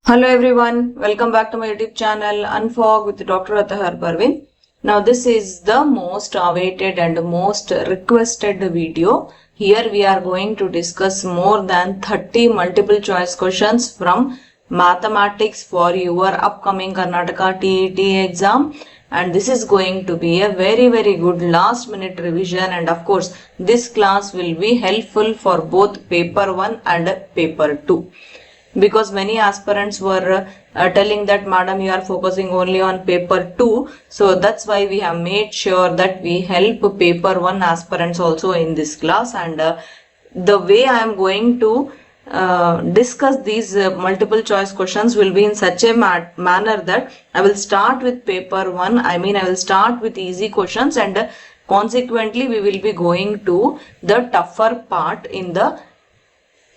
Hello everyone, welcome back to my YouTube channel Unfog with Dr. Atahar Parvin. Now this is the most awaited and most requested video. Here we are going to discuss more than 30 multiple choice questions from mathematics for your upcoming Karnataka TET exam. And this is going to be a very good last minute revision, and of course this class will be helpful for both paper 1 and paper 2. Because many aspirants were telling that madam you are focusing only on paper 2, so that's why we have made sure that we help paper 1 aspirants also in this class. And the way I am going to discuss these multiple choice questions will be in such a manner that I will start with paper 1, I will start with easy questions, and consequently we will be going to the tougher part in the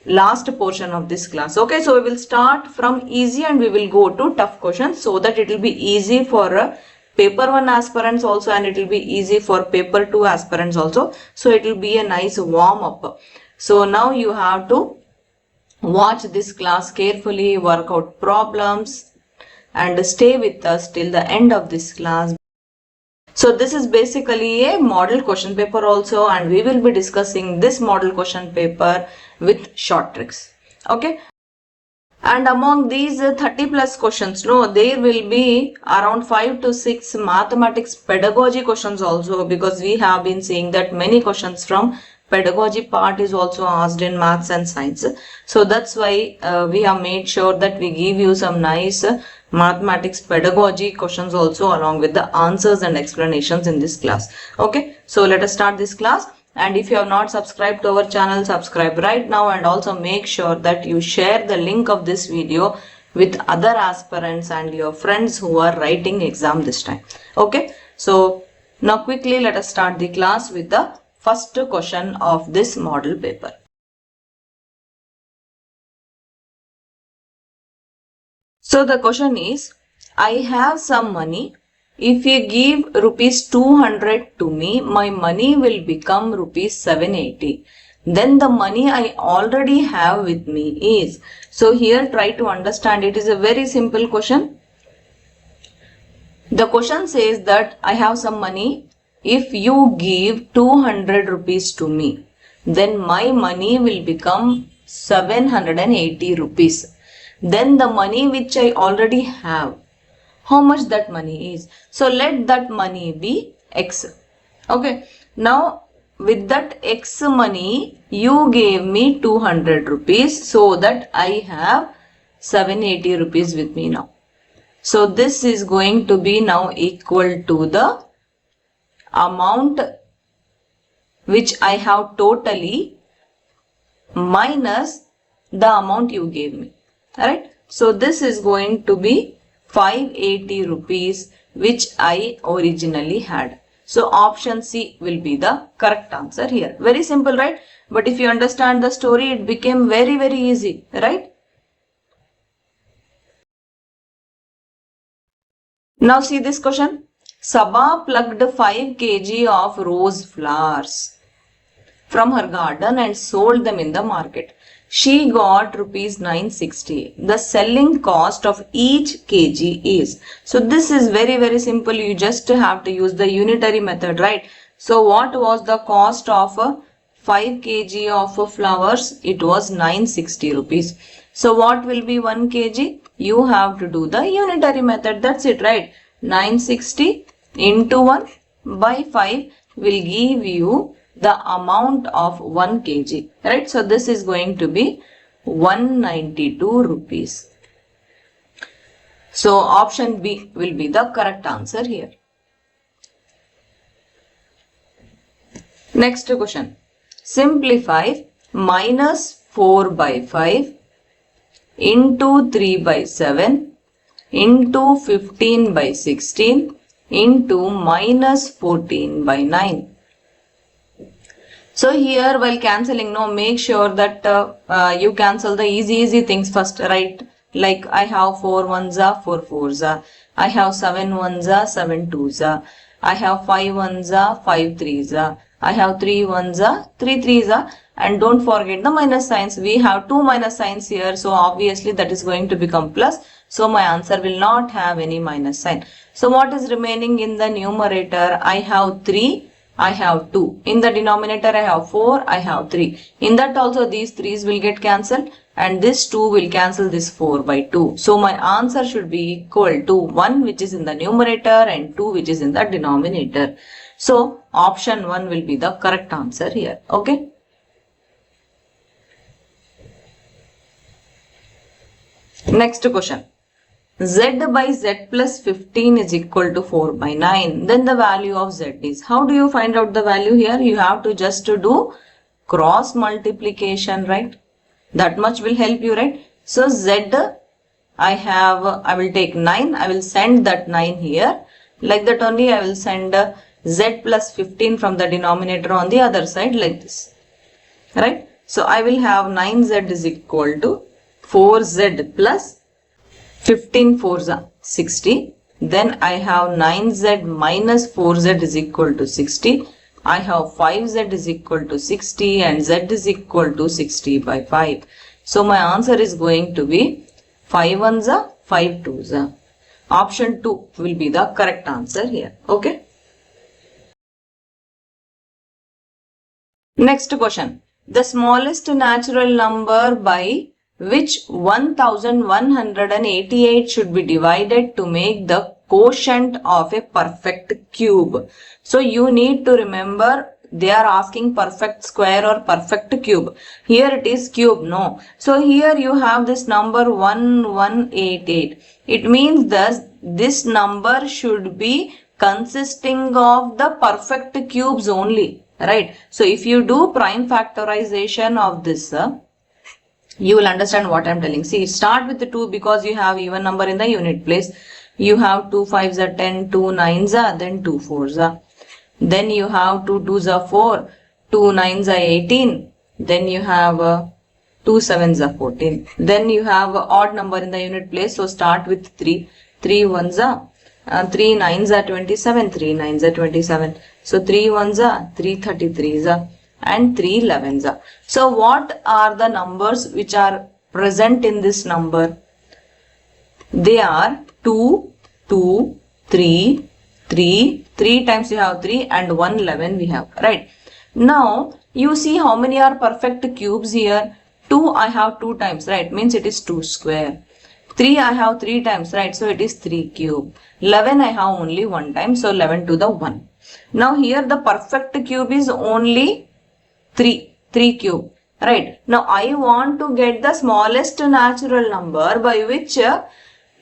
last portion of this class. Okay, so we will start from easy and we will go to tough questions so that it will be easy for paper 1 aspirants also, and it will be easy for paper 2 aspirants also. So it will be a nice warm up. So now you have to watch this class carefully, work out problems and stay with us till the end of this class. So this is basically a model question paper also, and we will be discussing this model question paper with short tricks. Okay. And among these 30 plus questions, there will be around 5 to 6 mathematics pedagogy questions also, because we have been seeing that many questions from pedagogy part is also asked in maths and science. So that's why we have made sure that we give you some nice mathematics pedagogy questions also along with the answers and explanations in this class. Okay, so let us start this class. And if you have not subscribed to our channel, subscribe right now, and also make sure that you share the link of this video with other aspirants and your friends who are writing exam this time. Okay, so now quickly let us start the class with the first question of this model paper. So the question is, I have some money. If you give rupees 200 to me, my money will become rupees 780. Then the money I already have with me is. So here try to understand, it is a very simple question. The question says that I have some money. If you give 200 rupees to me, then my money will become 780 rupees. Then the money which I already have, how much that money is. So let that money be X. Okay. Now with that X money, you gave me 200 rupees, so that I have 780 rupees with me now. So this is going to be now equal to the amount which I have totally minus the amount you gave me. Alright. So this is going to be 580 rupees which I originally had. So option C will be the correct answer here. Very simple, right? But if you understand the story, it became very easy, right? Now see this question. Sabha plucked 5 kg of rose flowers from her garden and sold them in the market. She got rupees 960. The selling cost of each kg is. So this is very simple. You just have to use the unitary method, right? So what was the cost of 5 kg of flowers? It was 960 rupees. So what will be 1 kg? You have to do the unitary method. That's it, right? 960 into 1 by 5 will give you the amount of 1 kg, right? So this is going to be 192 rupees. So option B will be the correct answer here. Next question. Simplify minus 4 by 5 into 3 by 7 into 15 by 16 into minus 14 by 9. So here while cancelling, make sure that you cancel the easy things first, right? Like I have 4 ones are 4 fours are. I have 7 ones are 7 twos are. I have 5 ones are 5 threes are. I have 3 ones are 3 threes are, and don't forget the minus signs. We have 2 minus signs here, so obviously that is going to become plus. So my answer will not have any minus sign. So what is remaining in the numerator? I have 3. I have 2. In the denominator I have 4. I have 3. In that also these 3's will get cancelled, and this 2 will cancel this 4 by 2. So my answer should be equal to 1 which is in the numerator and 2 which is in the denominator. So option 1 will be the correct answer here. Okay. Next question. Z by Z plus 15 is equal to 4 by 9. Then the value of Z is. How do you find out the value here? You have to just do cross multiplication, right? That much will help you, right? So Z, I will take 9. I will send that 9 here. Like that only I will send Z plus 15 from the denominator on the other side like this. Right? So I will have 9Z is equal to 4Z plus 15 4s are 60. Then I have 9Z minus 4Z is equal to 60. I have 5Z is equal to 60 and Z is equal to 60 by 5. So my answer is going to be 5 1s are 5 2s are. Option 2 will be the correct answer here. Okay. Next question. The smallest natural number by which 1188 should be divided to make the quotient of a perfect cube. So you need to remember they are asking perfect square or perfect cube. Here it is cube, no. So here you have this number 1188. It means that this number should be consisting of the perfect cubes only, right? So if you do prime factorization of this, you will understand what I am telling. See, start with the 2 because you have even number in the unit place. You have 2 5s are 10, 2 9s are, then 2 4s are. Then you have 2 2s are 4, 2 9s are 18. Then you have 2 7s are 14. Then you have odd number in the unit place. So start with 3. 3 1s are 3 9s are 27, 3 9s are 27. So 3 1s are 3 33s are. And 3 11s are. So what are the numbers which are present in this number? They are 2, 2, 3, 3, 3 times you have 3 and 1 11 we have, right? Now you see how many are perfect cubes here. 2 I have 2 times, right? Means it is 2 square. 3 I have 3 times, right? So it is 3 cube. 11 I have only 1 time, so 11 to the 1. Now here the perfect cube is only 3 cube, right? Now I want to get the smallest natural number by which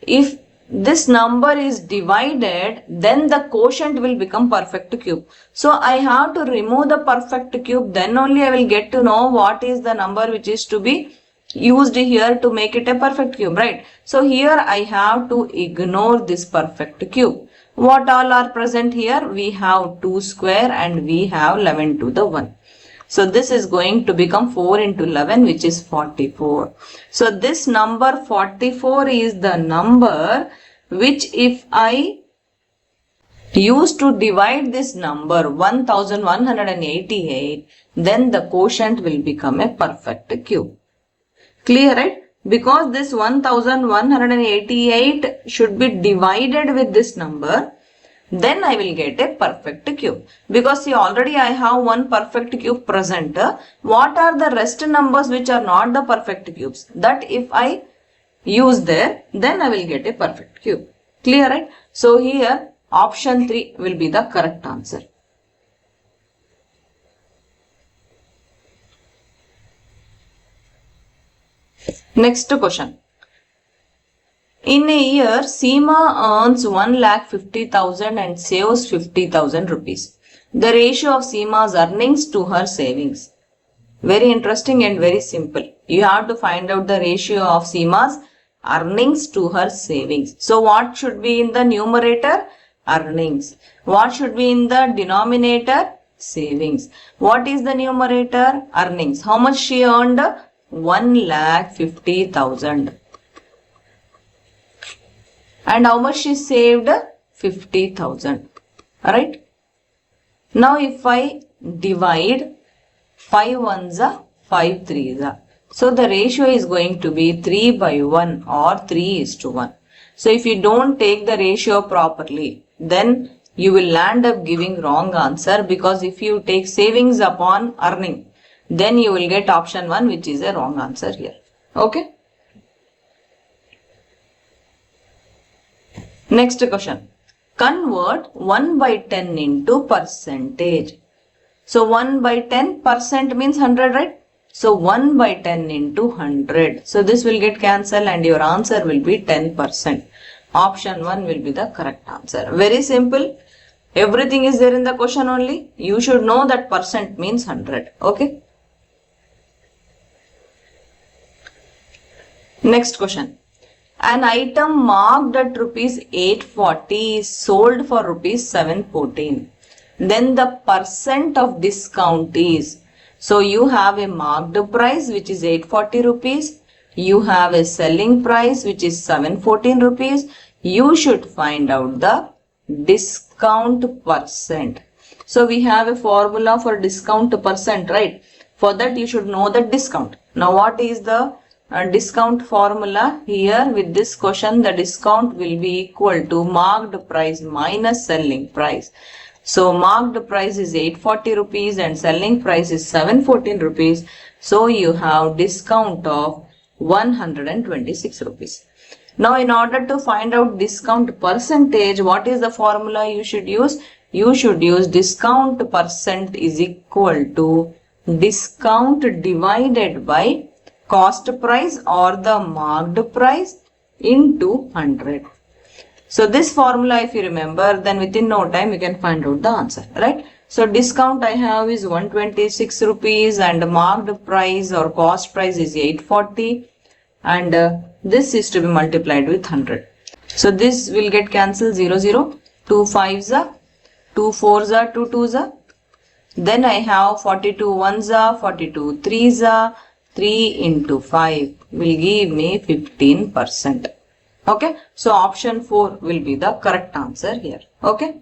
if this number is divided, then the quotient will become perfect cube. So I have to remove the perfect cube, then only I will get to know what is the number which is to be used here to make it a perfect cube, right? So here I have to ignore this perfect cube. What all are present here? We have 2 square and we have 11 to the 1. So this is going to become 4 into 11 which is 44. So this number 44 is the number which if I use to divide this number 1188, then the quotient will become a perfect cube. Clear, right? Because this 1188 should be divided with this number, then I will get a perfect cube. Because see, already I have one perfect cube present. What are the rest numbers which are not the perfect cubes? That if I use there, then I will get a perfect cube. Clear, right? So here option 3 will be the correct answer. Next question. In a year, Seema earns 1,50,000 and saves 50,000 rupees. The ratio of Seema's earnings to her savings. Very interesting and very simple. You have to find out the ratio of Seema's earnings to her savings. So what should be in the numerator? Earnings. What should be in the denominator? Savings. What is the numerator? Earnings. How much she earned? 1,50,000. And how much she saved? 50,000. Alright. Now if I divide 5 ones are 5 threes are. So the ratio is going to be 3 by 1 or 3:1. So if you don't take the ratio properly, then you will land up giving wrong answer, because if you take savings upon earning, then you will get option 1, which is a wrong answer here. Okay. Next question. Convert 1 by 10 into percentage. So 1 by 10% means 100, right? So 1 by 10 into 100. So this will get cancelled and your answer will be 10%. Option 1 will be the correct answer. Very simple. Everything is there in the question only. You should know that percent means 100. Okay. Next question. An item marked at rupees 840 is sold for rupees 714. Then the percent of discount is, so you have a marked price which is 840 rupees. You have a selling price which is 714 rupees. You should find out the discount percent. So we have a formula for discount percent, right? For that you should know the discount. Now what is the discount formula? Here with this question, the discount will be equal to marked price minus selling price. So marked price is 840 rupees and selling price is 714 rupees. So you have discount of 126 rupees. Now in order to find out discount percentage, what is the formula you should use? You should use discount percent is equal to discount divided by cost price or the marked price into 100. So this formula if you remember, then within no time you can find out the answer, right? So discount I have is 126 rupees and marked price or cost price is 840, and this is to be multiplied with 100. So this will get cancelled, 0 0, 2 5s are, 2 4s are, 2 2s are. Then I have 42 1s are, 42 3s are. 3 into 5 will give me 15%. Okay. So option 4 will be the correct answer here. Okay.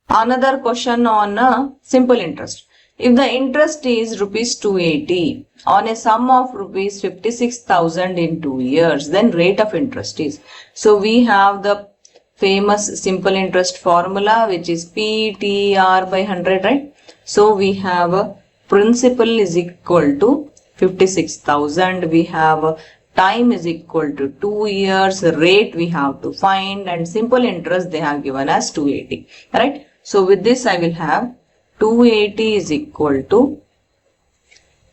Another question on simple interest. If the interest is rupees 280 on a sum of rupees 56,000 in 2 years, then rate of interest is. So we have the famous simple interest formula, which is PTR by 100, right? So we have principal is equal to 56,000. We have time is equal to 2 years. Rate we have to find, and simple interest they have given as 280, right? So with this I will have 280 is equal to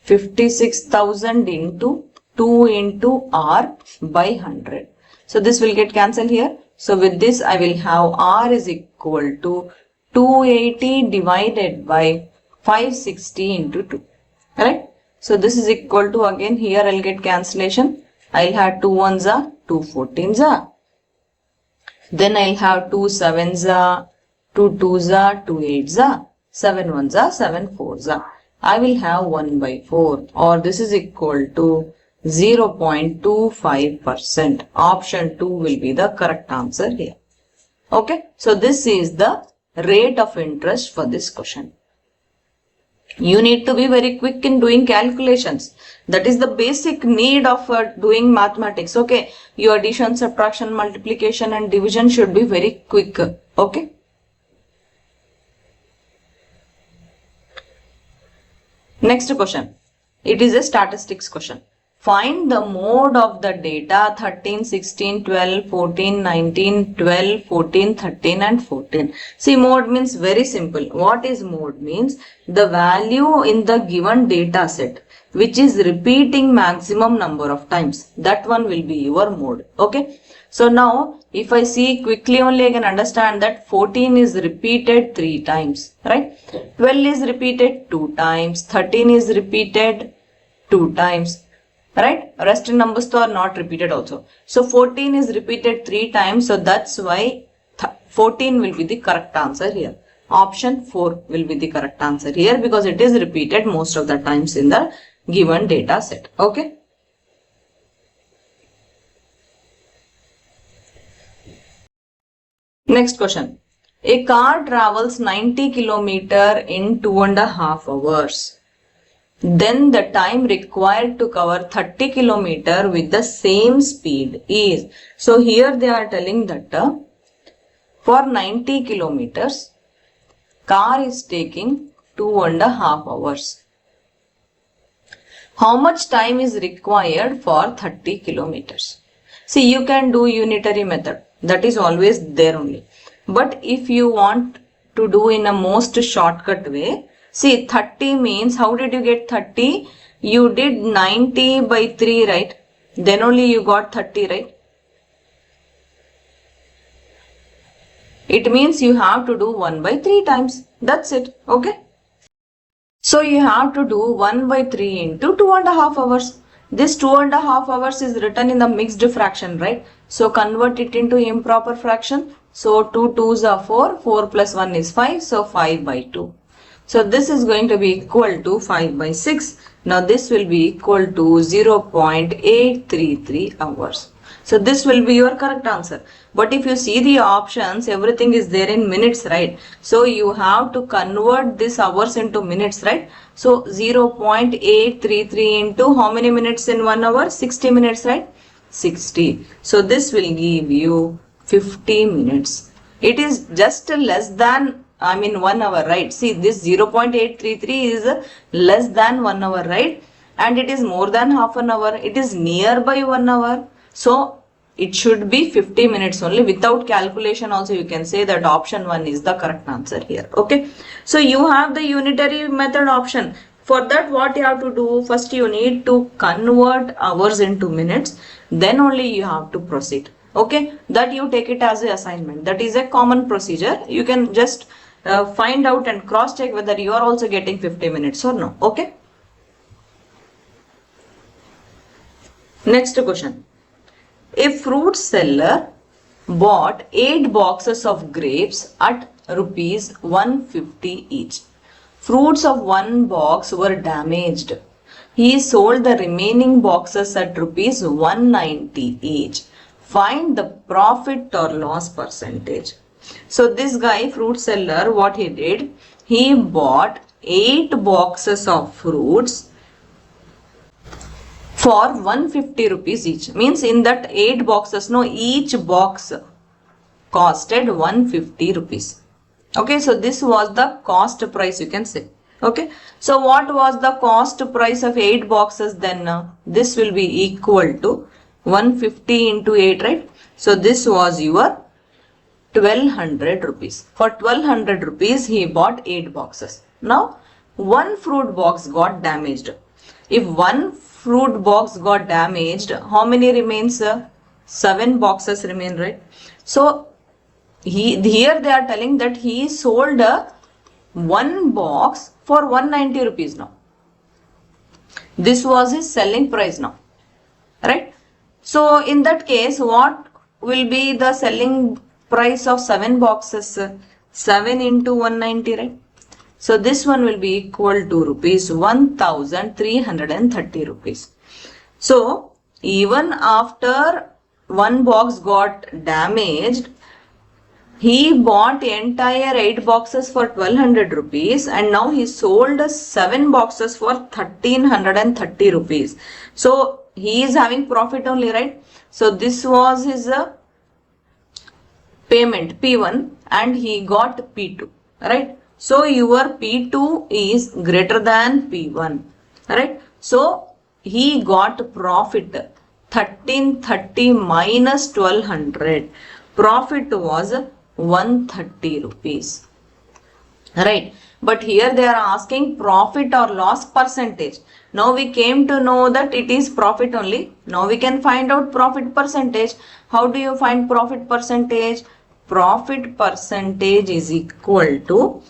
56,000 into 2 into R by 100. So this will get cancelled here. So with this I will have R is equal to 280 divided by 560 into 2. Right? So this is equal to, again here I'll get cancellation. I'll have 2 1s are, 2 14s are. Then I'll have 2 7s are, 2 2s are, 2 8s are, 7 1s are, 7 4s are. I will have 1 by 4, or this is equal to 0.25%. Option 2 will be the correct answer here. Okay. So this is the rate of interest for this question. You need to be very quick in doing calculations. That is the basic need of doing mathematics. Okay. Your addition, subtraction, multiplication and division should be very quick. Okay. Next question. It is a statistics question. Find the mode of the data 13, 16, 12, 14, 19, 12, 14, 13 and 14. See, mode means very simple. What is mode means? The value in the given data set which is repeating maximum number of times. That one will be your mode. Okay. So now if I see quickly only I can understand that 14 is repeated 3 times. Right. 12 is repeated 2 times. 13 is repeated 2 times. Right? Rest numbers are not repeated also. So 14 is repeated 3 times. So that's why 14 will be the correct answer here. Option 4 will be the correct answer here, because it is repeated most of the times in the given data set. Okay. Next question. A car travels 90 km in 2.5 hours. Then the time required to cover 30 km with the same speed is. So here they are telling that for 90 kilometers, car is taking 2.5 hours. How much time is required for 30 kilometers? See, you can do unitary method. That is always there only. But if you want to do in a most shortcut way, see 30 means, how did you get 30? You did 90 by 3, right? Then only you got 30, right? It means you have to do 1 by 3 times. That's it. Okay. So you have to do 1 by 3 into 2.5 hours. This 2.5 hours is written in the mixed fraction, right? So convert it into improper fraction. So 2 2s are 4, 4 plus 1 is 5, so 5 by 2. So this is going to be equal to 5 by 6. Now this will be equal to 0.833 hours. So this will be your correct answer. But if you see the options, everything is there in minutes, right? So you have to convert this hours into minutes, right? So 0.833 into how many minutes in 1 hour? 60 minutes, right? 60. So this will give you 50 minutes. It is just less than 1 hour, right? See, this 0.833 is less than 1 hour, right? And it is more than half an hour. It is nearby 1 hour. So it should be 50 minutes only. Without calculation also you can say that option 1 is the correct answer here. Okay. So you have the unitary method option. For that, what you have to do? First you need to convert hours into minutes. Then only you have to proceed. Okay. That you take it as an assignment. That is a common procedure. You can just find out and cross check whether you are also getting 50 minutes or no. Okay. Next question. A fruit seller bought 8 boxes of grapes at rupees 150 each. Fruits of one box were damaged. He sold the remaining boxes at rupees 190 each. Find the profit or loss percentage. So this guy, fruit seller, what he did? He bought 8 boxes of fruits for 150 rupees each. Means in that 8 boxes, no, each box costed 150 rupees. Okay, so this was the cost price, you can say. Okay, so what was the cost price of 8 boxes then? This will be equal to 150 into 8, right? So this was your 1200 rupees. For 1200 rupees, he bought 8 boxes. Now, one fruit box got damaged. If one fruit box got damaged, how many remains? 7 boxes remain, right? So here they are telling that he sold one box for 190 rupees now. This was his selling price now, right? So in that case, what will be the selling price of 7 boxes? 7 into 190, right? So this one will be equal to rupees 1330 rupees. So even after one box got damaged, he bought entire 8 boxes for 1200 rupees and now he sold 7 boxes for 1330 rupees. So he is having profit only, right? So this was his payment P1 and he got P2, right? So your P2 is greater than P1, right? So he got profit 1330 minus 1200. Profit was 130 rupees, right? But here they are asking profit or loss percentage. Now we came to know that it is profit only. Now we can find out profit percentage. How do you find profit percentage? Profit percentage is equal to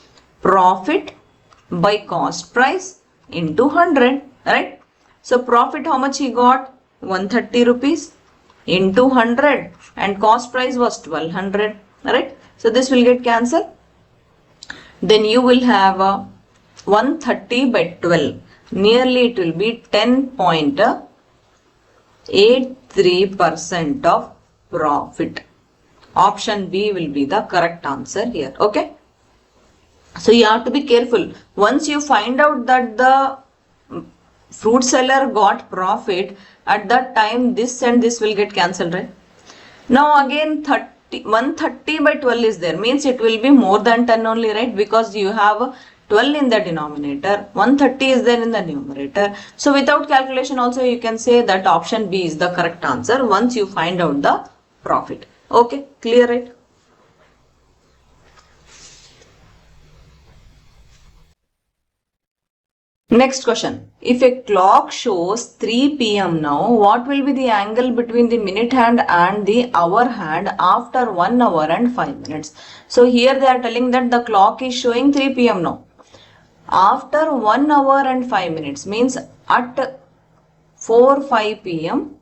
profit by cost price into 100, right? So profit, how much he got? 130 rupees into 100 and cost price was 1200, right? So this will get cancelled. Then you will have 130 by 12. Nearly it will be 10.83% of profit Option B will be the correct answer here. Okay. So you have to be careful. Once you find out that the fruit seller got profit, at that time this and this will get cancelled, right? Now again 130 by 12 is there, means it will be more than 10 only, right? Because you have 12 in the denominator, 130 is there in the numerator. So without calculation also you can say that option B is the correct answer once you find out the profit. Okay, clear, right? Next question. If a clock shows 3 p.m. now, what will be the angle between the minute hand and the hour hand after 1 hour and 5 minutes? So here they are telling that the clock is showing 3 p.m. now. After 1 hour and 5 minutes, means at 4:05 p.m.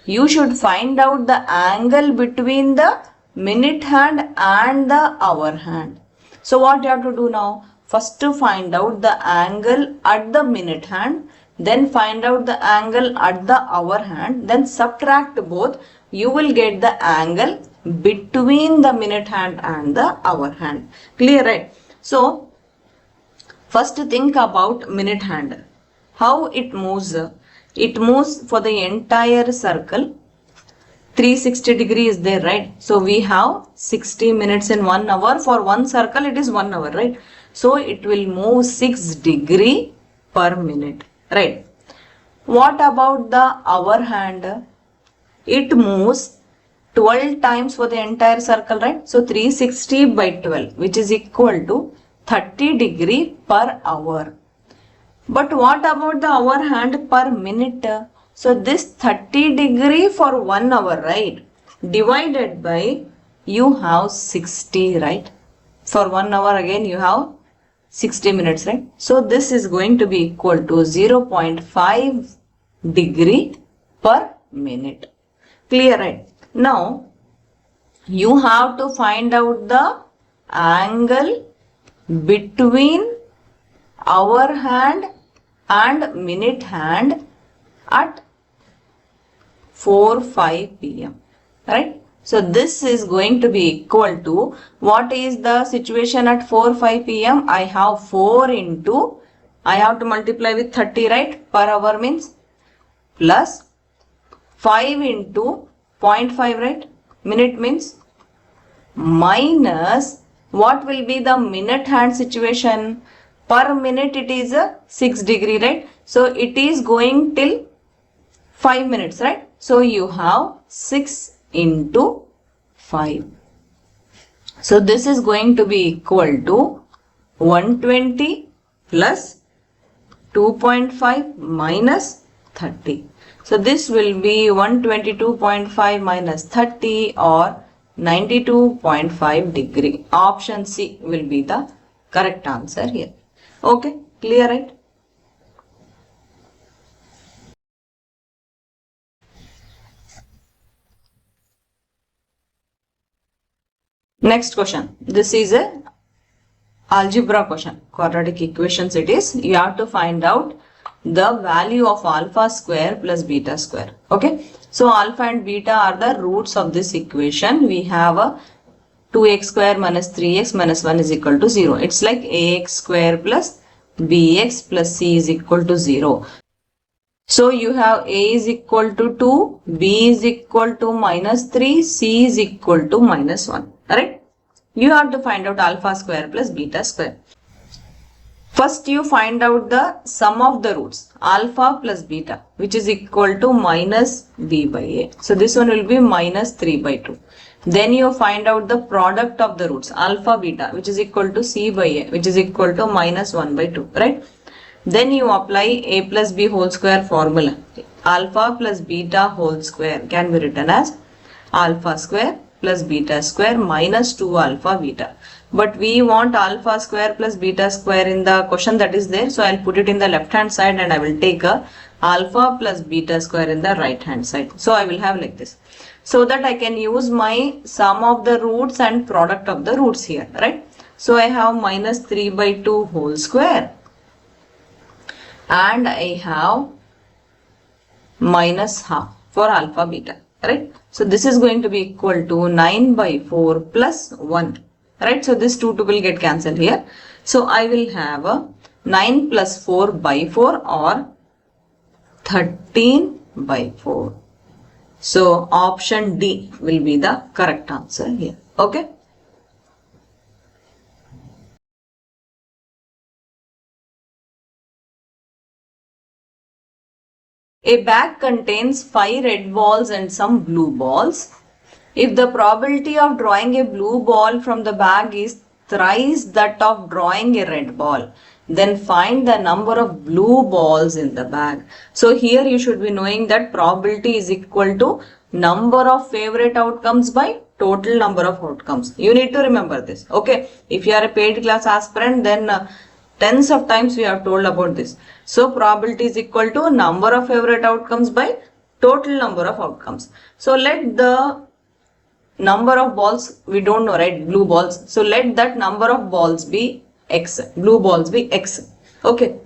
you should find out the angle between the minute hand and the hour hand. So what you have to do now? First to find out the angle at the minute hand, then find out the angle at the hour hand, then subtract both. You will get the angle between the minute hand and the hour hand. Clear, right? So first think about minute hand. How it moves? It moves for the entire circle. 360 degree is there, right? So we have 60 minutes in 1 hour. For one circle it is 1 hour, right? So it will move 6 degree per minute, right? What about the hour hand? It moves 12 times for the entire circle, right? So 360 by 12, which is equal to 30 degree per hour. But what about the hour hand per minute? So this 30 degree for 1 hour, right? Divided by, you have 60, right? For 1 hour again you have 60 minutes, right? So this is going to be equal to 0.5 degree per minute. Clear, right? Now you have to find out the angle between hour hand and minute hand at 4:05 p.m. right? So this is going to be equal to, what is the situation at 4:05 p.m. I have 4 into, I have to multiply with 30, right? Per hour means, plus 5 into 0.5, right? Minute means, minus, what will be the minute hand situation? Per minute it is a 6 degree, right? So it is going till 5 minutes, right? So you have 6 into 5. So this is going to be equal to 120 plus 2.5 minus 30. So this will be 122.5 minus 30 or 92.5 degree. Option C will be the correct answer here. Okay, clear, right? Next question. This is a algebra question. Quadratic equations it is. You have to find out the value of alpha square plus beta square. Okay. So alpha and beta are the roots of this equation. We have a 2x square minus 3x minus 1 is equal to 0. It's like ax square plus bx plus c is equal to 0. So you have a is equal to 2, b is equal to minus 3, c is equal to minus 1. Alright? You have to find out alpha square plus beta square. First you find out the sum of the roots, alpha plus beta, which is equal to minus b by a. So this one will be minus 3 by 2. Then you find out the product of the roots, alpha beta, which is equal to c by a, which is equal to minus 1 by 2, right? Then you apply a plus b whole square formula. Alpha plus beta whole square can be written as alpha square plus beta square minus 2 alpha beta. But we want alpha square plus beta square in the question that is there. So I'll put it in the left hand side and I will take a alpha plus beta square in the right hand side. So I will have like this. So that I can use my sum of the roots and product of the roots here, right? So I have minus 3 by 2 whole square. And I have minus half for alpha beta, right? So this is going to be equal to 9 by 4 plus 1, right? So this 2 will get cancelled here. So I will have a 9 plus 4 by 4 or 13 by 4. So option D will be the correct answer here. Okay. A bag contains 5 red balls and some blue balls. If the probability of drawing a blue ball from the bag is thrice that of drawing a red ball, then find the number of blue balls in the bag. So here you should be knowing that probability is equal to number of favorite outcomes by total number of outcomes. You need to remember this. Okay. If you are a paid class aspirant, then tens of times we have told about this. So probability is equal to number of favorite outcomes by total number of outcomes. So let the number of balls, we don't know, right? Blue balls. So let that number of balls be x. Blue balls be x. Okay.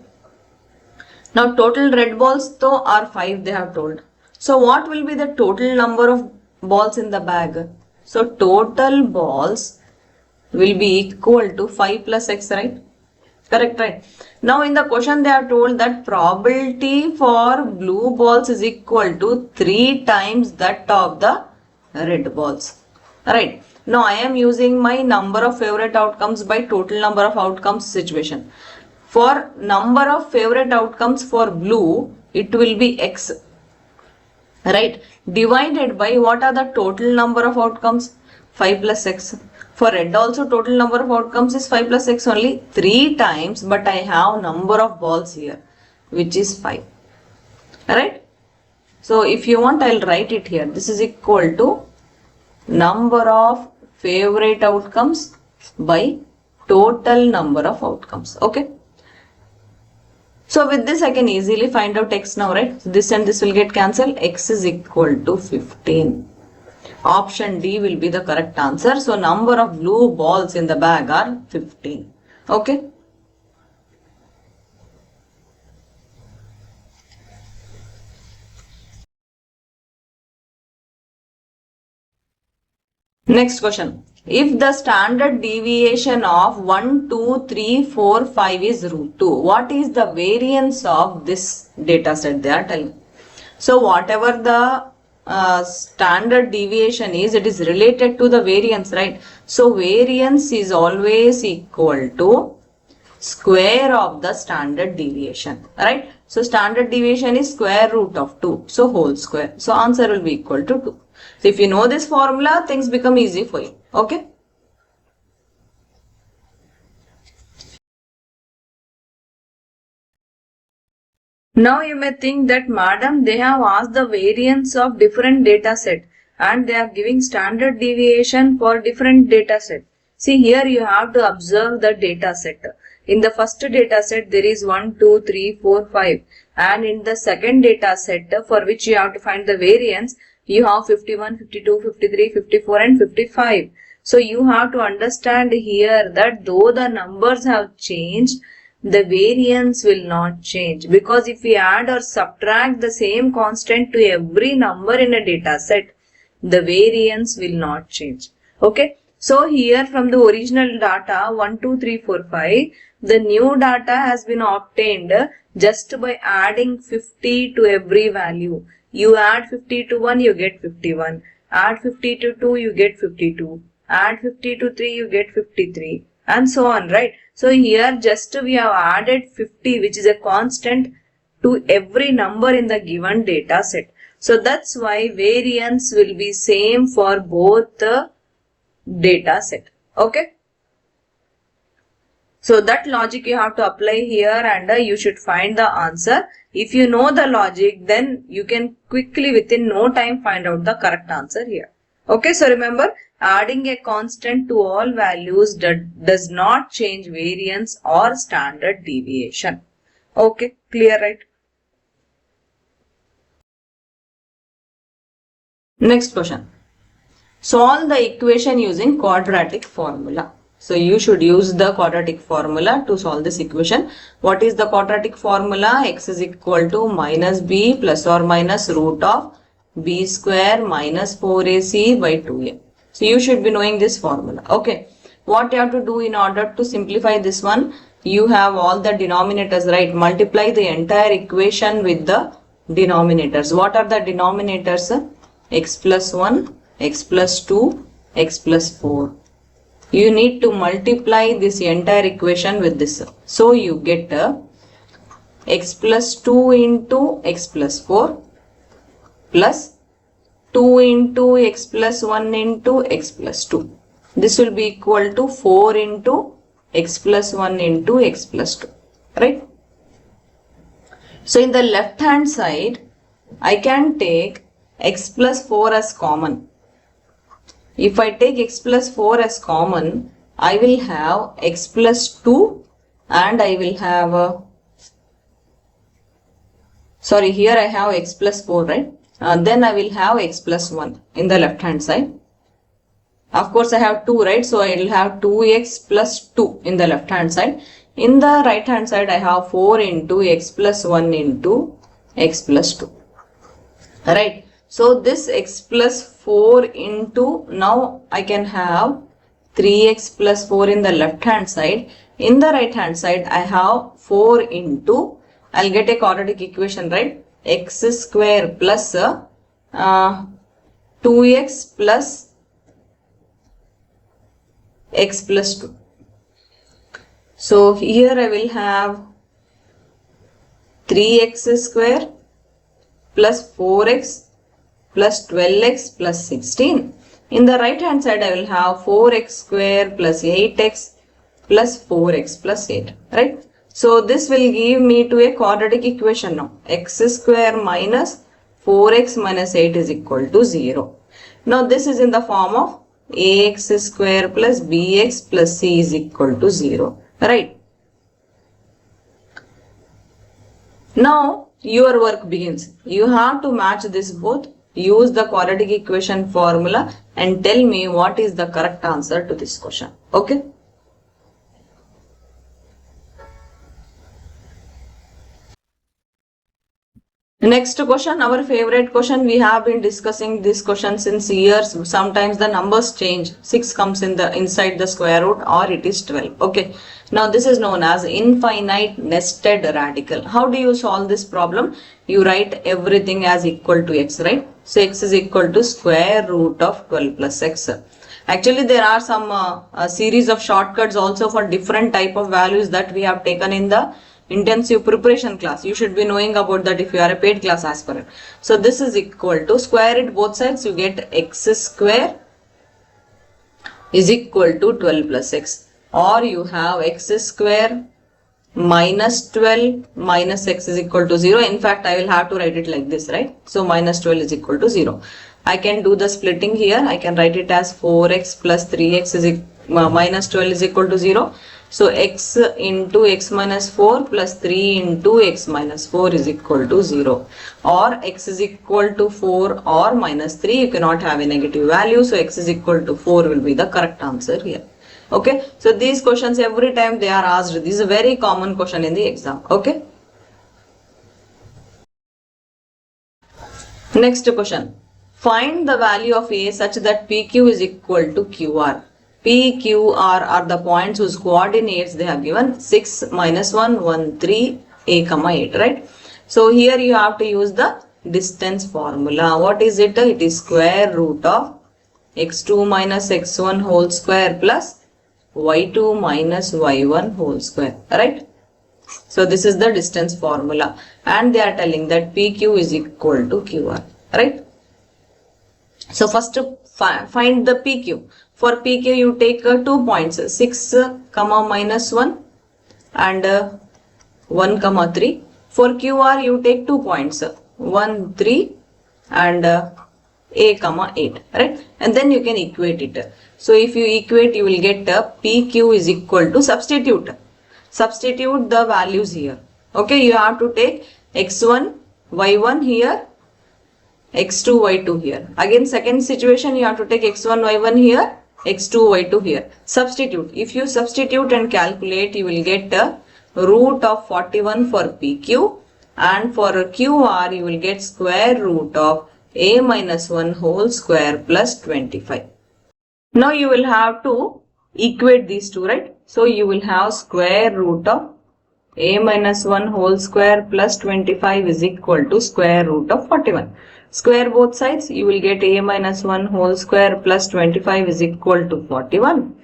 Now total red balls though are 5 they have told. So what will be the total number of balls in the bag? So total balls will be equal to 5 plus x, right? Correct, right? Now in the question they are told that probability for blue balls is equal to 3 times that of the red balls. Right. Now I am using my number of favorite outcomes by total number of outcomes situation. For number of favorite outcomes for blue, it will be x. Right. Divided by what are the total number of outcomes? 5 plus x. For red also total number of outcomes is 5 plus x only 3 times, but I have number of balls here which is 5. Alright. So if you want, I'll write it here. This is equal to number of favorite outcomes by total number of outcomes. Okay. So with this I can easily find out x now, right? So this and this will get cancelled. X is equal to 15. Option D will be the correct answer. So number of blue balls in the bag are 15. Okay. Next question. If the standard deviation of 1, 2, 3, 4, 5 is root 2, what is the variance of this data set they are telling? So whatever the standard deviation is, it is related to the variance, right? So variance is always equal to square of the standard deviation, right? So standard deviation is square root of 2, so whole square. So answer will be equal to 2. So if you know this formula, things become easy for you. Okay. Now you may think that, madam, they have asked the variance of different data set and they are giving standard deviation for different data set. See, here you have to observe the data set. In the first data set there is 1, 2, 3, 4, 5, and in the second data set for which you have to find the variance, you have 51, 52, 53, 54 and 55. So you have to understand here that though the numbers have changed, the variance will not change, because if we add or subtract the same constant to every number in a data set, the variance will not change. Okay. So here from the original data 1, 2, 3, 4, 5, the new data has been obtained just by adding 50 to every value. You add 50 to 1, you get 51. Add 50 to 2, you get 52. Add 50 to 3, you get 53. And so on, right? So here just we have added 50, which is a constant, to every number in the given data set. So that's why variance will be same for both the data set. Okay. So that logic you have to apply here, and you should find the answer. If you know the logic, then you can quickly within no time find out the correct answer here. Okay, so remember, adding a constant to all values does not change variance or standard deviation. Okay, clear, right? Next question. Solve the equation using quadratic formula. So you should use the quadratic formula to solve this equation. What is the quadratic formula? X is equal to minus b plus or minus root of b square minus 4ac by 2a. So you should be knowing this formula. Okay. What you have to do in order to simplify this one, you have all the denominators, right? Multiply the entire equation with the denominators. What are the denominators? X plus 1, x plus 2, x plus 4. You need to multiply this entire equation with this. So you get x plus 2 into x plus 4 plus 2 into x plus 1 into x plus 2. This will be equal to 4 into x plus 1 into x plus 2. Right? So in the left hand side, I can take x plus 4 as common. If I take x plus 4 as common, I will have x plus 2 and I will have, here I have x plus 4, right? Then I will have x plus 1 in the left hand side. Of course, I have 2, right? So I will have 2x plus 2 in the left hand side. In the right hand side, I have 4 into x plus 1 into x plus 2. Right? So this x plus 4 into, now I can have 3x plus 4 in the left hand side. In the right hand side, I have 4 into, I'll get a quadratic equation, right? X square plus 2x plus x plus 2. So here I will have 3x square plus 4x plus 12x plus 16. In the right hand side, I will have 4x square plus 8x plus 4x plus 8. Right? So this will give me to a quadratic equation now. X square minus 4x minus 8 is equal to 0. Now this is in the form of ax square plus bx plus c is equal to 0. Right? Now your work begins. You have to match this both. Use the quadratic equation formula and tell me what is the correct answer to this question. Okay? Next question, our favorite question. We have been discussing this question since years. Sometimes the numbers change. 6 comes in the inside the square root or it is 12. Okay. Now this is known as infinite nested radical. How do you solve this problem? You write everything as equal to x, right? So x is equal to square root of 12 plus x. Actually, there are some series of shortcuts also for different type of values that we have taken in the intensive preparation class. You should be knowing about that if you are a paid class aspirant. So this is equal to square it both sides, you get x square is equal to 12 plus x, or you have x square minus 12 minus x is equal to 0. In fact, I will have to write it like this, right? So minus 12 is equal to 0. I can do the splitting here. I can write it as 4x plus 3x is minus 12 is equal to 0. So x into x minus 4 plus 3 into x minus 4 is equal to 0. Or x is equal to 4 or minus 3. You cannot have a negative value. So x is equal to 4 will be the correct answer here. Okay. So these questions every time they are asked. This is a very common question in the exam. Okay. Next question. Find the value of A such that PQ is equal to QR. P, Q, R are the points whose coordinates they have given 6, minus 1, 1, 3, A, 8, right? So here you have to use the distance formula. What is it? It is square root of x2 minus x1 whole square plus y2 minus y1 whole square, right? So this is the distance formula and they are telling that PQ is equal to QR, right? So first find the PQ. For PQ you take 2 points 6, minus 1 and 1, 3. For QR you take 2 points 1, 3 and A, 8, right? And then you can equate it. So if you equate you will get PQ is equal to substitute the values here. Okay, you have to take x1, y1 here, x2, y2 here. Again second situation you have to take x1, y1 here, x2, y2 here. Substitute. If you substitute and calculate, you will get root of 41 for PQ and for QR you will get square root of a minus 1 whole square plus 25. Now you will have to equate these two, right? So you will have square root of a minus 1 whole square plus 25 is equal to square root of 41. Square both sides, you will get a minus 1 whole square plus 25 is equal to 41.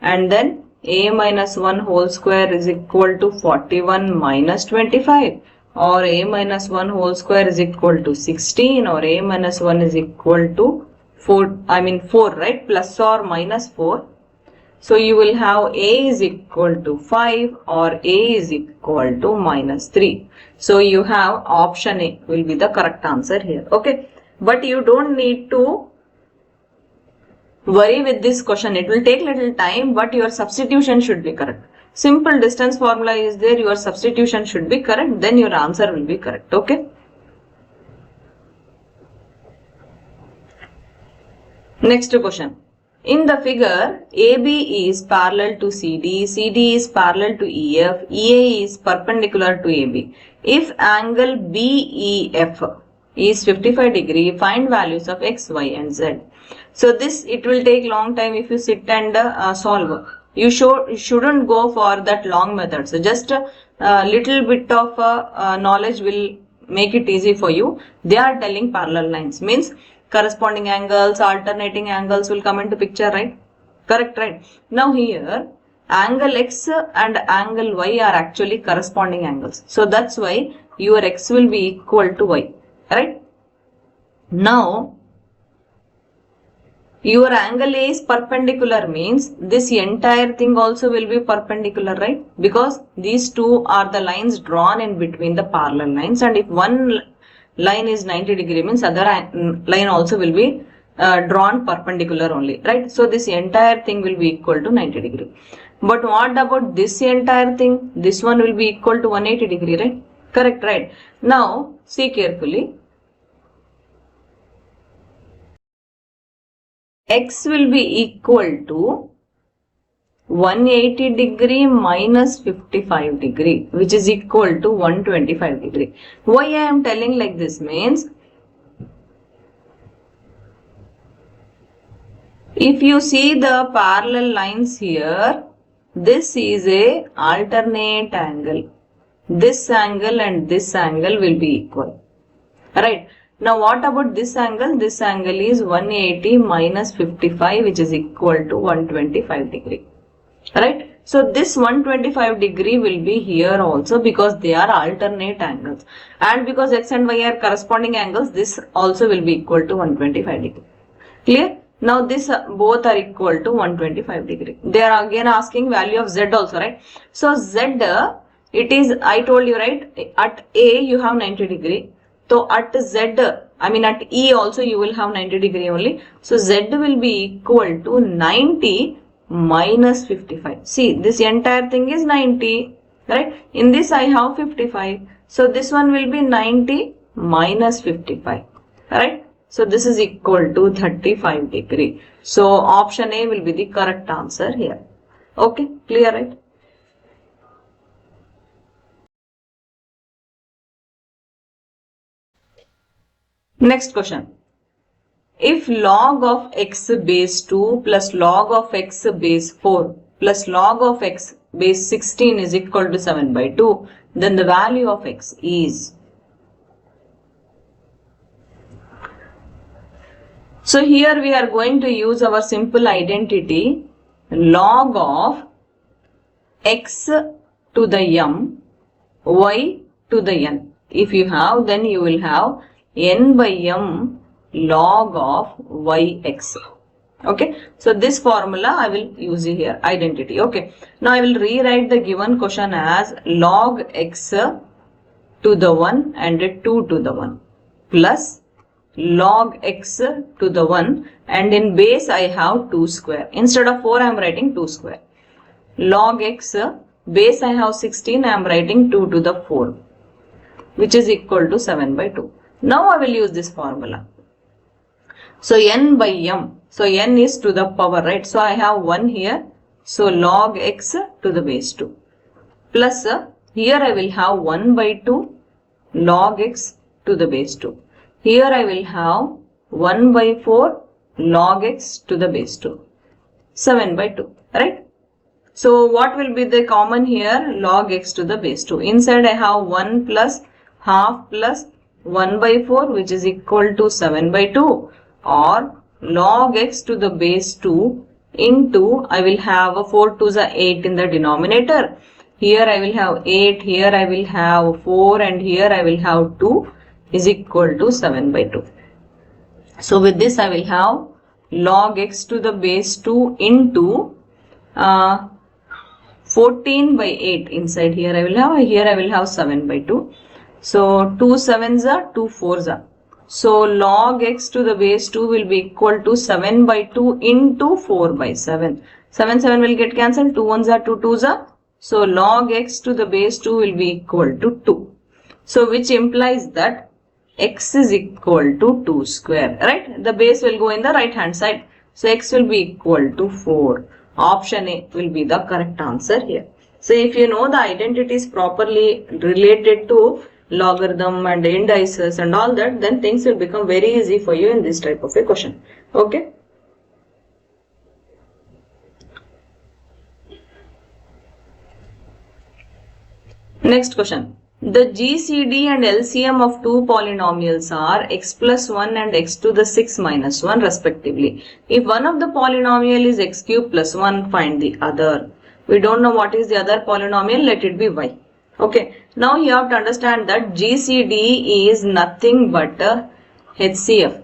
And then a minus 1 whole square is equal to 41 minus 25, or a minus 1 whole square is equal to 16, or a minus 1 is equal to 4, right? Plus or minus 4. So you will have a is equal to 5 or a is equal to minus 3. So you have option A will be the correct answer here. Okay. But you don't need to worry with this question. It will take little time, but your substitution should be correct. Simple distance formula is there. Your substitution should be correct. Then your answer will be correct. Okay. Next question. In the figure, AB is parallel to CD, CD is parallel to EF, EA is perpendicular to AB. If angle BEF is 55 degree, find values of X, Y and Z. So this, it will take long time if you sit and solve. You shouldn't go for that long method. So just a little bit of knowledge will make it easy for you. They are telling parallel lines, means corresponding angles, alternating angles will come into picture, right? Correct, right? Now here, angle X and angle Y are actually corresponding angles. So that's why your X will be equal to Y, right? Now, your angle A is perpendicular, means this entire thing also will be perpendicular, right? Because these two are the lines drawn in between the parallel lines, and if one line is 90 degree, means other line also will be drawn perpendicular only, right? So this entire thing will be equal to 90 degree. But what about this entire thing? This one will be equal to 180 degree, right? Correct, right? Now see carefully. X will be equal to 180 degree minus 55 degree, which is equal to 125 degree. Why I am telling like this means, if you see the parallel lines here, this is a alternate angle. This angle and this angle will be equal, right? Now what about this angle? This angle is 180 minus 55, which is equal to 125 degree. Right? So this 125 degree will be here also, because they are alternate angles. And because X and Y are corresponding angles, this also will be equal to 125 degree. Clear? Now this both are equal to 125 degree. They are again asking value of Z also, right? So Z, it is, I told you, right? At A you have 90 degree. So at Z, at E also you will have 90 degree only. So Z will be equal to 90 minus 55. See, this entire thing is 90, right? In this I have 55. So this one will be 90 minus 55, right? So this is equal to 35 degree. So option A will be the correct answer here. Okay, clear, right? Next question. If log of x base 2 plus log of x base 4 plus log of x base 16 is equal to 7 by 2, then the value of x is. So here we are going to use our simple identity, log of x to the m, y to the n. If you have, then you will have n by m log of yx. Okay, so this formula I will use here, identity. Okay, now I will rewrite the given question as log x to the 1 and 2 to the 1 plus log x to the 1, and in base I have 2 square. Instead of 4 I am writing 2 square. Log x, base I have 16, I am writing 2 to the 4, which is equal to 7 by 2. Now I will use this formula. So n by m, so n is to the power, right? So I have 1 here, so log x to the base 2 plus here I will have 1 by 2 log x to the base 2. Here I will have 1 by 4 log x to the base 2. 7 by 2, right? So what will be the common here? Log x to the base 2. Inside I have 1 plus half plus 1 by 4 which is equal to 7 by 2, or log x to the base 2 into, I will have a 4 to the 8 in the denominator. Here I will have 8, here I will have 4 and here I will have 2 is equal to 7 by 2. So with this I will have log x to the base 2 into 14 by 8 inside. Here I will have 7 by 2. So 2 sevens are 2 fours are. So log x to the base 2 will be equal to 7 by 2 into 4 by 7. 7 will get cancelled. 2 ones are 2 twos are. So log x to the base 2 will be equal to 2. So which implies that x is equal to 2 square, right? The base will go in the right hand side. So x will be equal to 4. Option A will be the correct answer here. So if you know the identities properly related to logarithm and indices and all that, then things will become very easy for you in this type of a question. Okay. Next question. The GCD and LCM of two polynomials are x plus 1 and x to the 6 minus 1 respectively. If one of the polynomial is x cube plus 1, find the other. We don't know what is the other polynomial, let it be y. Okay, now you have to understand that GCD is nothing but a HCF.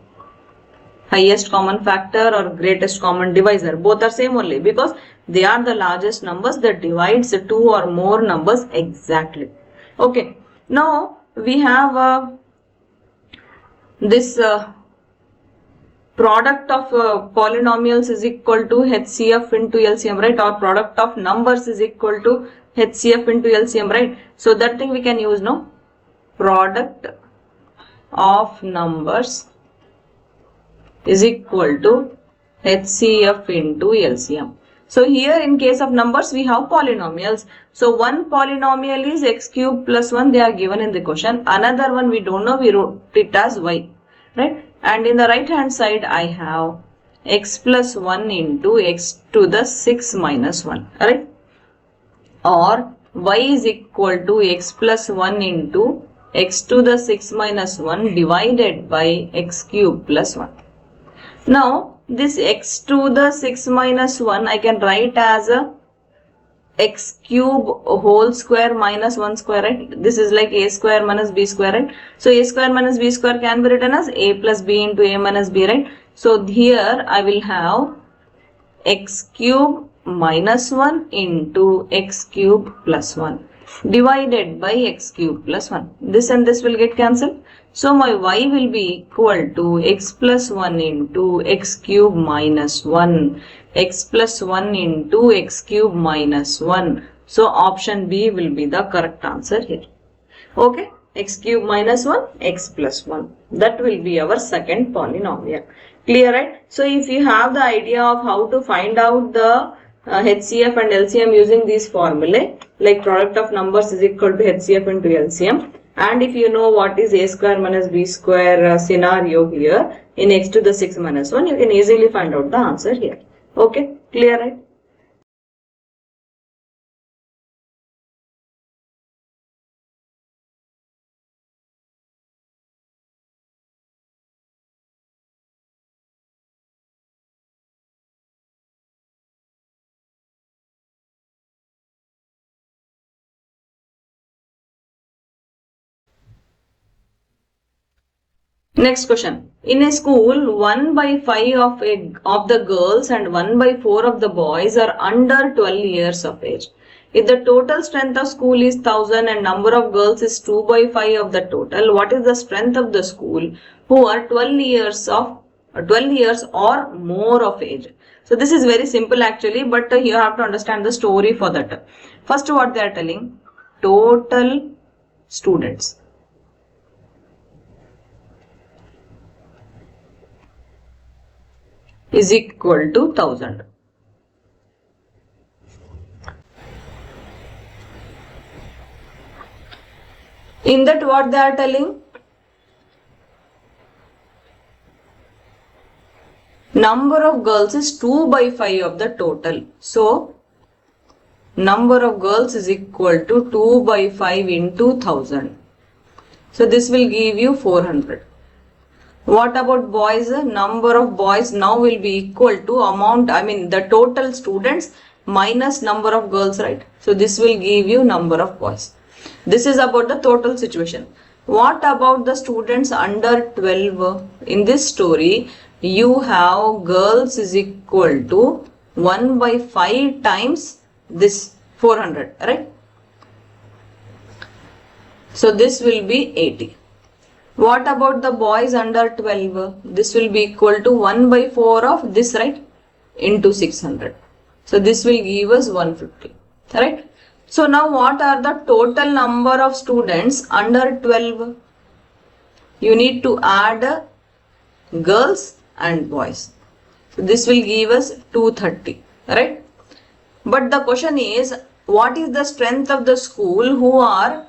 Highest common factor or greatest common divisor. Both are same only because they are the largest numbers that divides two or more numbers exactly. Okay, now we have this product of polynomials is equal to HCF into LCM, right? Or product of numbers is equal to HCF into LCM, right? So that thing we can use, no? Product of numbers is equal to HCF into LCM. So here in case of numbers we have polynomials. So one polynomial is x cube plus 1, they are given in the question. Another one we don't know, we wrote it as y, right? And in the right hand side I have x plus 1 into x to the 6 minus 1, right? Or y is equal to x plus 1 into x to the 6 minus 1 divided by x cube plus 1. Now this x to the 6 minus 1 I can write as a x cube whole square minus 1 square, right? This is like a square minus b square, right? So a square minus b square can be written as a plus b into a minus b, right? So here I will have x cube minus 1 into x cube plus 1 divided by x cube plus 1. This and this will get cancelled. So my y will be equal to x plus 1 into x cube minus 1, x plus 1 into x cube minus 1. So option B will be the correct answer here. Okay, x cube minus 1, x plus 1. That will be our second polynomial. Clear, right? So if you have the idea of how to find out the HCF and LCM using these formulae, like product of numbers is equal to HCF into LCM, and if you know what is a square minus b square scenario here in x to the 6 minus 1, you can easily find out the answer here. Okay, clear, right? Next question. In a school, 1 by 5 of the girls and 1 by 4 of the boys are under 12 years of age. If the total strength of school is 1000 and number of girls is 2 by 5 of the total, what is the strength of the school who are 12 years or more of age? So this is very simple actually, but you have to understand the story for that. First, what they are telling, total students is equal to 1000. In that what they are telling, Number of girls is 2 by 5 of the total. So, number of girls is equal to 2 by 5 into 1000. So, this will give you 400. What about boys? Number of boys now will be equal to amount, the total students minus number of girls, right? So, this will give you number of boys. This is about the total situation. What about the students under 12? In this story, you have girls is equal to 1 by 5 times this 400, right? So this will be 80. What about the boys under 12? This will be equal to 1 by 4 of this, right? Into 600. So this will give us 150, right? So now what are the total number of students under 12? You need to add girls and boys. So this will give us 230, right? But the question is, what is the strength of the school who are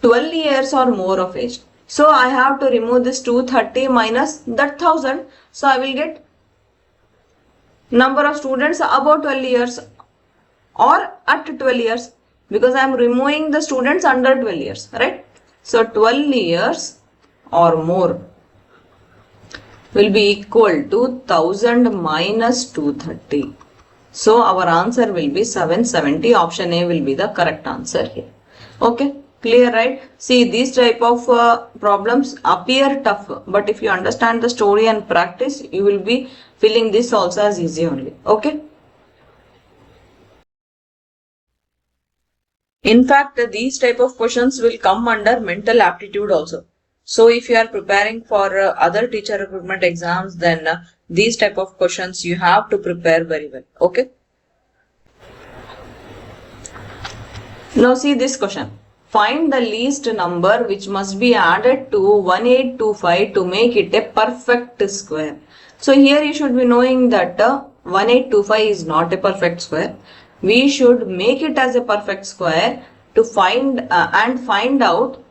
12 years or more of age? So I have to remove this 230 minus that 1000. So I will get number of students about 12 years or at 12 years, because I am removing the students under 12 years, right? So 12 years or more will be equal to 1000 minus 230. So our answer will be 770. Option A will be the correct answer here. Okay, clear, right? See, these type of problems appear tough, but if you understand the story and practice, you will be feeling this also as easy only. Okay. In fact, these type of questions will come under mental aptitude also. So if you are preparing for other teacher recruitment exams, then these type of questions you have to prepare very well. Okay. Now see this question. Find the least number which must be added to 1825 to make it a perfect square. So here you should be knowing that 1825 is not a perfect square. We should make it as a perfect square to find out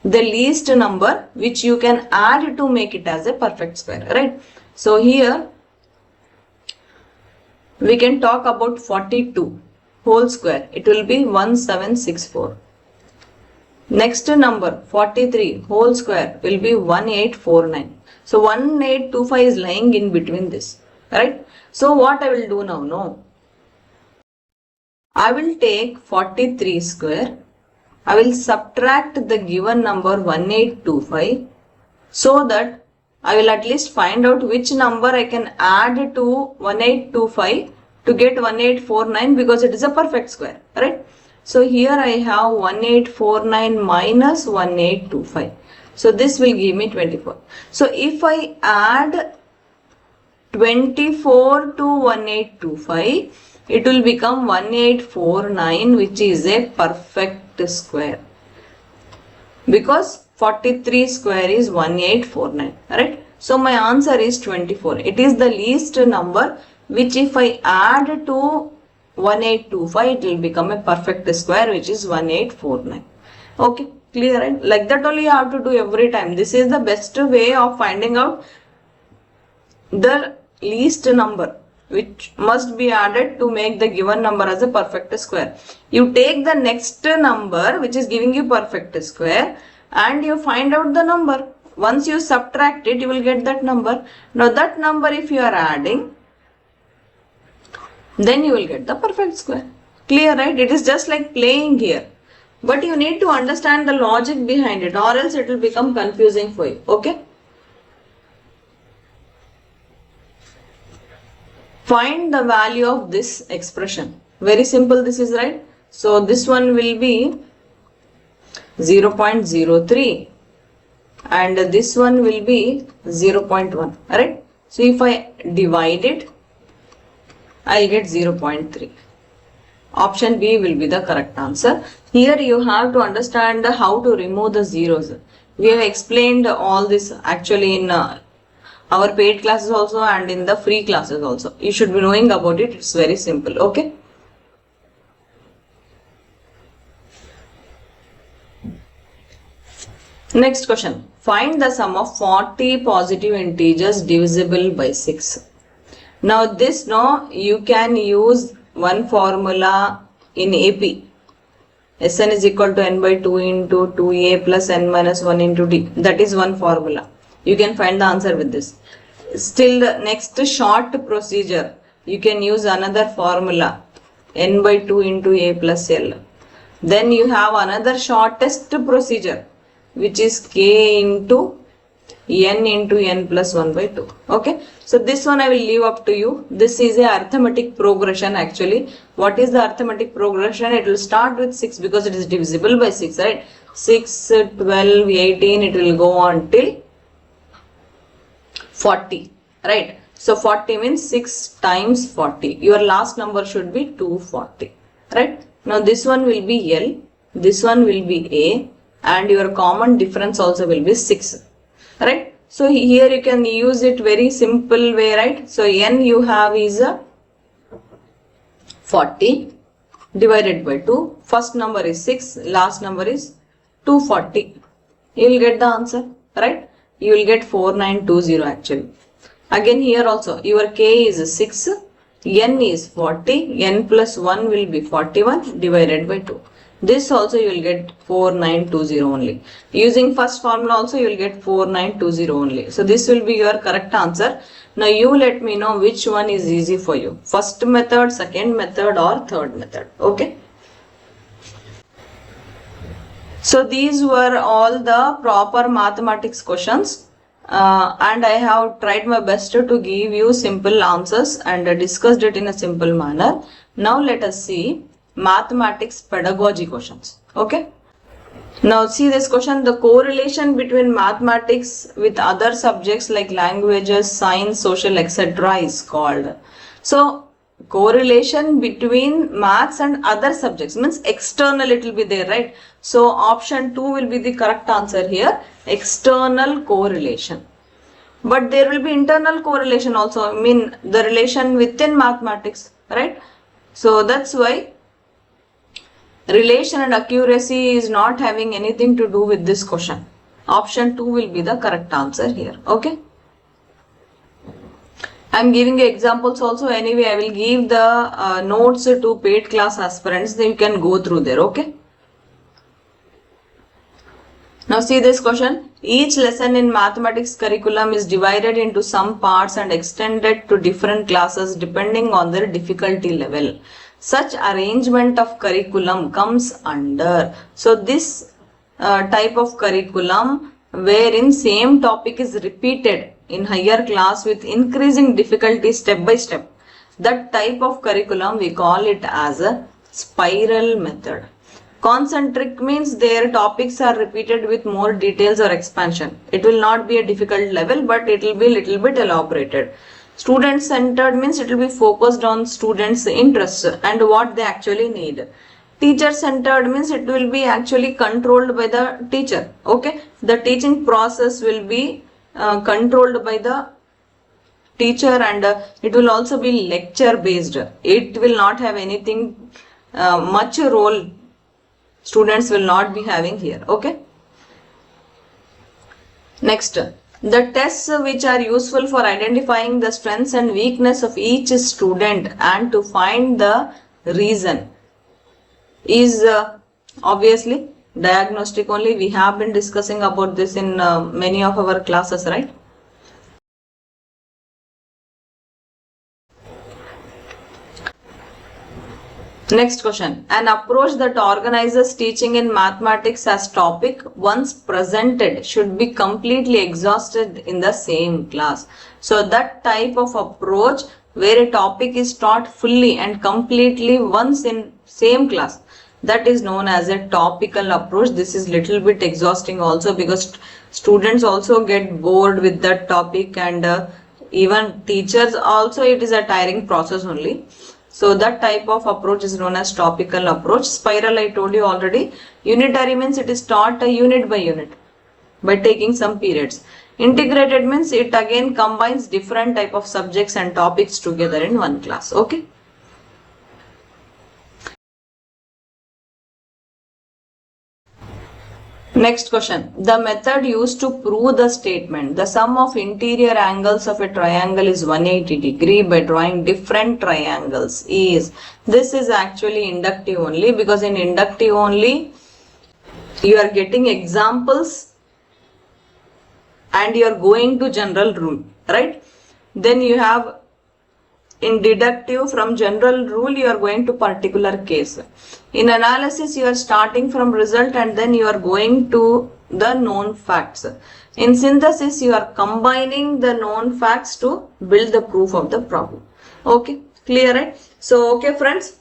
the least number which you can add to make it as a perfect square, right? So here we can talk about 42 whole square. It will be 1764. Next number 43 whole square will be 1849. So 1825 is lying in between this, right? So what I will do now? No, I will take 43 square. I will subtract the given number 1825 so that I will at least find out which number I can add to 1825 to get 1849, because it is a perfect square, right? So here I have 1849 minus 1825. So this will give me 24. So if I add 24 to 1825, it will become 1849, which is a perfect square, because 43 square is 1849, right? So my answer is 24. It is the least number which if I add to 1825, it will become a perfect square, which is 1849. Okay, clear, right? Like that only you have to do every time. This is the best way of finding out the least number which must be added to make the given number as a perfect square. You take the next number which is giving you perfect square and you find out the number. Once you subtract it, you will get that number. Now that number if you are adding, then you will get the perfect square. Clear, right? It is just like playing here. But you need to understand the logic behind it, or else it will become confusing for you. Okay? Find the value of this expression. Very simple this is, right? So this one will be 0.03 and this one will be 0.1, right? So if I divide it, I'll get 0.3. Option B will be the correct answer. Here you have to understand how to remove the zeros. We have explained all this actually in our paid classes also and in the free classes also. You should be knowing about it. It's very simple. Okay. Next question. Find the sum of 40 positive integers divisible by 6. Now this, you can use one formula in AP. Sn is equal to n by 2 into 2a plus n minus 1 into d. That is one formula. You can find the answer with this. Still, the next short procedure, you can use another formula, n by 2 into a plus l. Then you have another shortest procedure, which is k into n plus 1 by 2. Okay, so this one I will leave up to you. This is a arithmetic progression actually. What is the arithmetic progression? It will start with 6 because it is divisible by 6, right? 6, 12, 18, it will go on till 40, right? So 40 means 6 times 40. Your last number should be 240, right? Now this one will be L, this one will be A, and your common difference also will be 6. Right? So here you can use it very simple way, right? So n you have is a 40 divided by 2. First number is 6, last number is 240. You will get the answer, right? You will get 4920 actually. Again here also your k is 6, n is 40, n plus 1 will be 41 divided by 2. This also you will get 4920 only. Using first formula also you will get 4920 only. So this will be your correct answer. Now you let me know which one is easy for you. First method, second method or third method. Okay. So these were all the proper mathematics questions. And I have tried my best to give you simple answers and discussed it in a simple manner. Now let us see mathematics pedagogy questions. Okay. Now see this question. The correlation between mathematics with other subjects like languages, science, social, etc. is called. So correlation between maths and other subjects means external it will be there, right? So option 2 will be the correct answer here. External correlation. But there will be internal correlation also. I mean the relation within mathematics, right? So that's why relation and accuracy is not having anything to do with this question. Option 2 will be the correct answer here. Okay. I am giving examples also. Anyway, I will give the notes to paid class aspirants. Then you can go through there. Okay. Now see this question. Each lesson in mathematics curriculum is divided into some parts and extended to different classes depending on their difficulty level. Such arrangement of curriculum comes under. So this type of curriculum wherein same topic is repeated in higher class with increasing difficulty step by step. That type of curriculum we call it as a spiral method. Concentric means their topics are repeated with more details or expansion. It will not be a difficult level, but it will be little bit elaborated. Student centered means it will be focused on students' interests and what they actually need. Teacher centered means it will be actually controlled by the teacher. Okay, the teaching process will be controlled by the teacher, and it will also be lecture based. It will not have anything much role students will not be having here. Okay. Next, the tests which are useful for identifying the strengths and weakness of each student and to find the reason is obviously diagnostic only. We have been discussing about this in many of our classes, right? Next question. An approach that organizes teaching in mathematics as topic once presented should be completely exhausted in the same class. So that type of approach where a topic is taught fully and completely once in same class, that is known as a topical approach. This is little bit exhausting also because students also get bored with that topic, and even teachers also, it is a tiring process only. So that type of approach is known as topical approach. Spiral I told you already. Unitary means it is taught unit by unit by taking some periods. Integrated means it again combines different type of subjects and topics together in one class. Okay. Next question. The method used to prove the statement the sum of interior angles of a triangle is 180 degree by drawing different triangles is. This is actually inductive only, because in inductive only you are getting examples and you are going to general rule, right? Then you have in deductive, from general rule you are going to particular case. In analysis you are starting from result and then you are going to the known facts. In synthesis you are combining the known facts to build the proof of the problem. Okay, clear, right? So okay friends,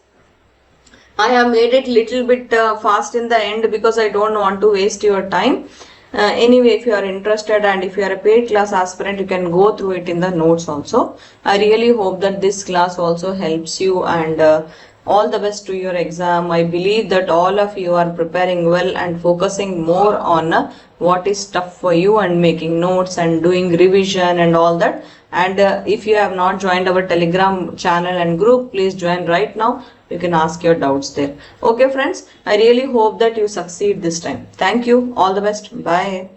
I have made it little bit fast in the end because I don't want to waste your time. Anyway, if you are interested and if you are a paid class aspirant, you can go through it in the notes also. I really hope that this class also helps you, and all the best to your exam. I believe that all of you are preparing well and focusing more on what is tough for you and making notes and doing revision and all that. And if you have not joined our Telegram channel and group, please join right now. You can ask your doubts there. Okay friends, I really hope that you succeed this time. Thank you. All the best. Bye.